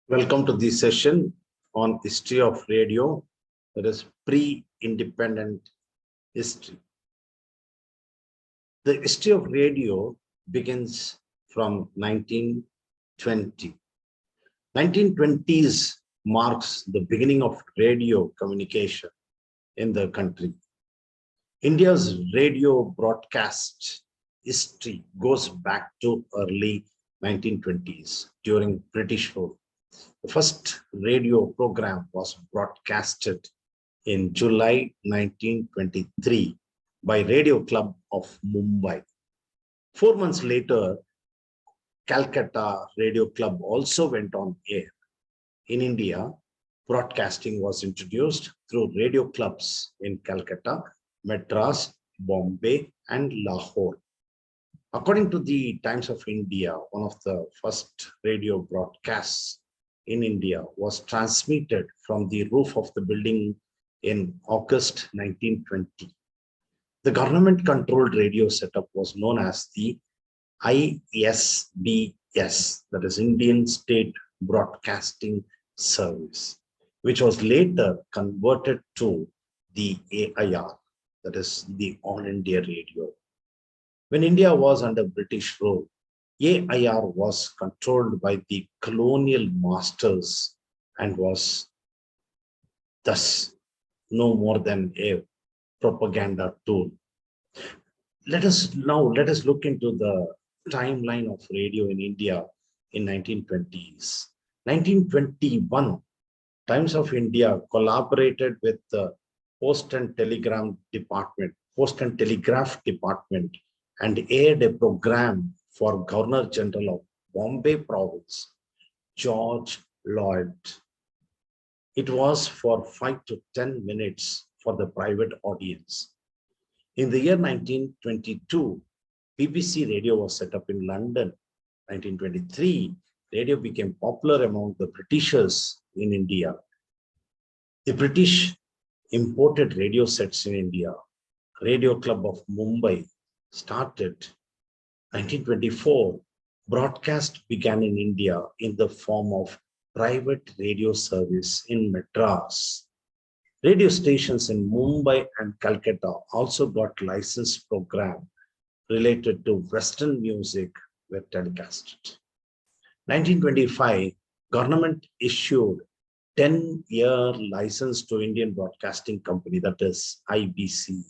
Welcome to this session on history of radio, that is pre-independent history. The history of radio begins from 1920. 1920s marks the beginning of radio communication in the country. India's radio broadcast history goes back to early 1920s during British rule. The first radio program was broadcasted in July 1923 by Radio Club of Mumbai. 4 months later, Calcutta Radio Club also went on air. In India, broadcasting was introduced through radio clubs in Calcutta, Madras, Bombay, and Lahore. According to the Times of India, one of the first radio broadcasts in India was transmitted from the roof of the building in August 1920. The government-controlled radio setup was known as the ISBS, that is Indian State Broadcasting Service, which was later converted to the AIR, that is the All India Radio. When India was under British rule, AIR was controlled by the colonial masters and was thus no more than a propaganda tool. Let us look into the timeline of radio in India in 1920s. 1921, Times of India collaborated with the Post and Telegraph Department and aired a program for Governor General of Bombay Province, George Lloyd. It was for 5 to 10 minutes for the private audience. In the year 1922, BBC Radio was set up in London. 1923, radio became popular among the Britishers in India. The British imported radio sets in India. Radio Club of Mumbai started. 1924, broadcast began in India in the form of private radio service in Madras. Radio stations in Mumbai and Calcutta also got licensed program related to Western music were telecasted. 1925, government issued 10-year license to Indian Broadcasting Company, that is IBC.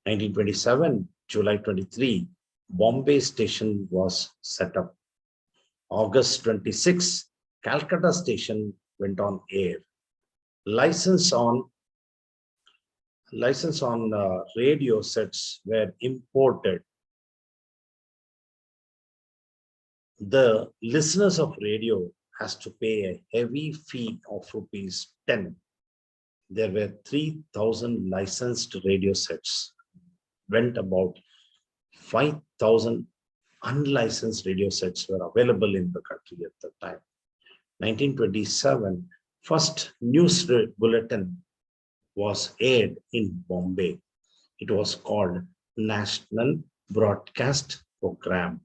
1927, July 23, Bombay station was set up. August 26, Calcutta station went on air. License on radio sets were imported. The listeners of radio has to pay a heavy fee of ₹10. There were 3,000 licensed radio sets. Went about 5,000 unlicensed radio sets were available in the country at the time. 1927, first news bulletin was aired in Bombay. It was called National Broadcast Program.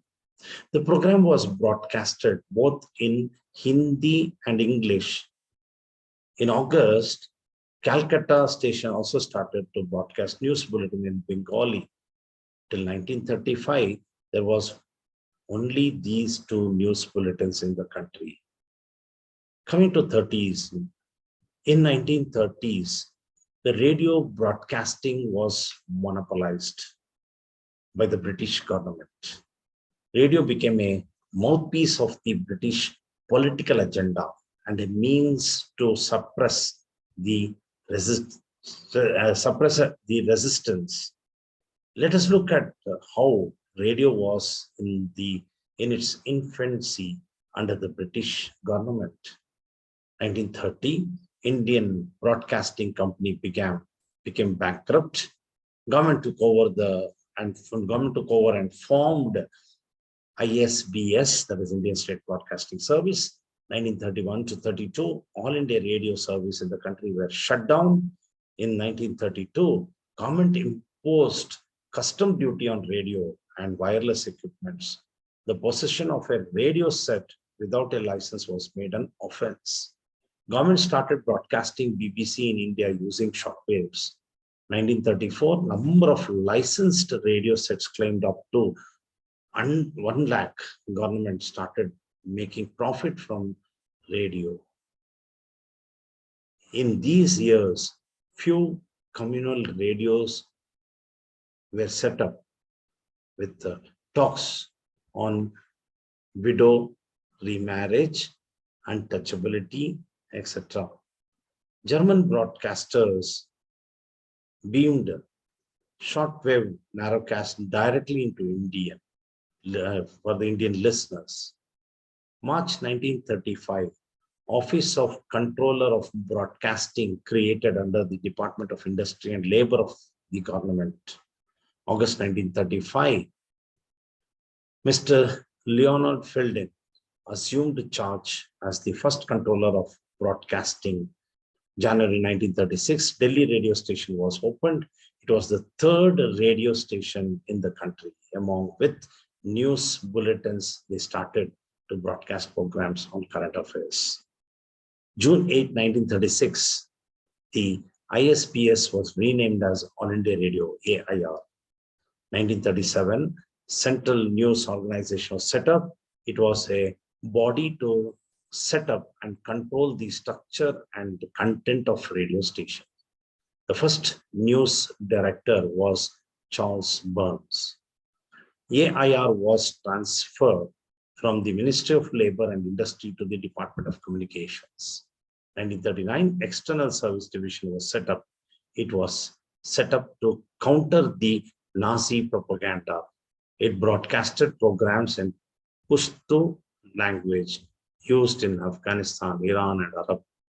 The program was broadcasted both in Hindi and English. In August, Calcutta station also started to broadcast news bulletin in Bengali. Till 1935, there was only these two news bulletins in the country. Coming to 30s, in 1930s, the radio broadcasting was monopolized by the British government. Radio became a mouthpiece of the British political agenda and a means to suppress the resistance. Let us look at how radio was in its infancy under the British government. 1930, Indian Broadcasting Company became bankrupt. Government took over and formed ISBS, that is Indian State Broadcasting Service. 1931 to 32, All India Radio Service in the country were shut down. In 1932, government imposed custom duty on radio and wireless equipments. The possession of a radio set without a license was made an offense. Government started broadcasting BBC in India using shockwaves. 1934, number of licensed radio sets claimed up to 1 lakh. Government started making profit from radio. In these years, few communal radios were set up with talks on widow remarriage, untouchability, etc. German broadcasters beamed shortwave narrowcast directly into India for the Indian listeners. March 1935, Office of Controller of Broadcasting created under the Department of Industry and Labor of the government. August 1935, Mr. Leonard Feldin assumed charge as the first controller of broadcasting. January 1936, Delhi radio station was opened. It was the third radio station in the country. Among with news bulletins, they started to broadcast programs on current affairs. June 8, 1936, the ISPS was renamed as All India Radio, AIR. 1937, Central News Organization was set up. It was a body to set up and control the structure and the content of radio stations. The first news director was Charles Burns. AIR was transferred from the Ministry of Labor and Industry to the Department of Communications. 1939, External Service Division was set up. It was set up to counter the Nazi propaganda. It broadcasted programs in Pashto language used in Afghanistan, Iran, and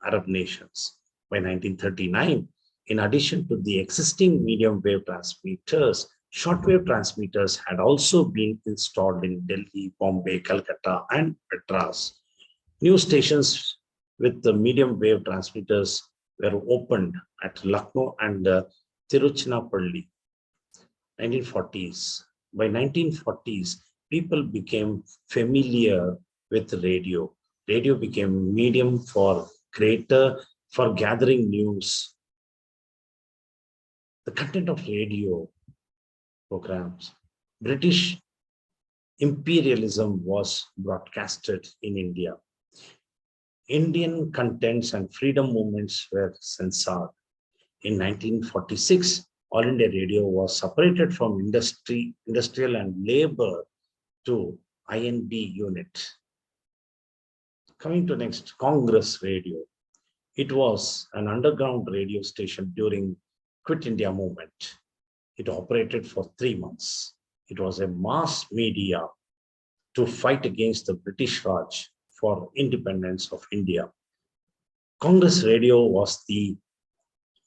Arab nations. By 1939, in addition to the existing medium wave transmitters, shortwave transmitters had also been installed in Delhi, Bombay, Calcutta, and Madras. New stations with the medium wave transmitters were opened at Lucknow and Tiruchirappalli. 1940s. By 1940s, people became familiar with radio. Radio became a medium for gathering news. The content of radio programs. British imperialism was broadcasted in India. Indian contents and freedom movements were censored. In 1946, All India Radio was separated from industrial and labor to INB unit. Coming to next, Congress Radio. It was an underground radio station during Quit India movement. It operated for 3 months. It was a mass media to fight against the British Raj for independence of India. Congress Radio was the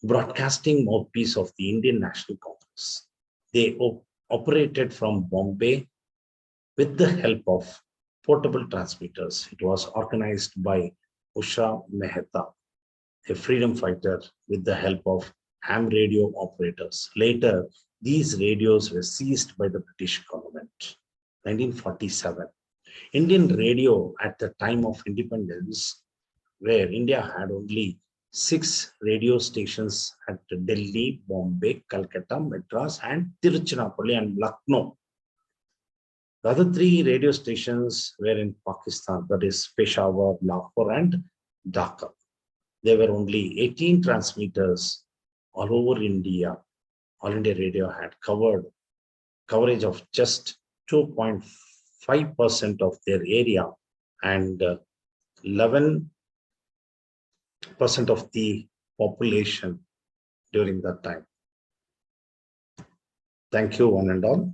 broadcasting mouthpiece of the Indian National Congress. They operated from Bombay with the help of portable transmitters. It was organized by Usha Mehta, a freedom fighter, with the help of ham radio operators. Later, these radios were seized by the British government. 1947. Indian radio at the time of independence, where India had only 6 radio stations at Delhi, Bombay, Calcutta, Madras, and Tiruchirappalli and Lucknow. The other 3 radio stations were in Pakistan, that is Peshawar, Lahore, and Dhaka. There were only 18 transmitters all over India. All India Radio had coverage of just 2.5% of their area and 11% of the population during that time. Thank you, one and all.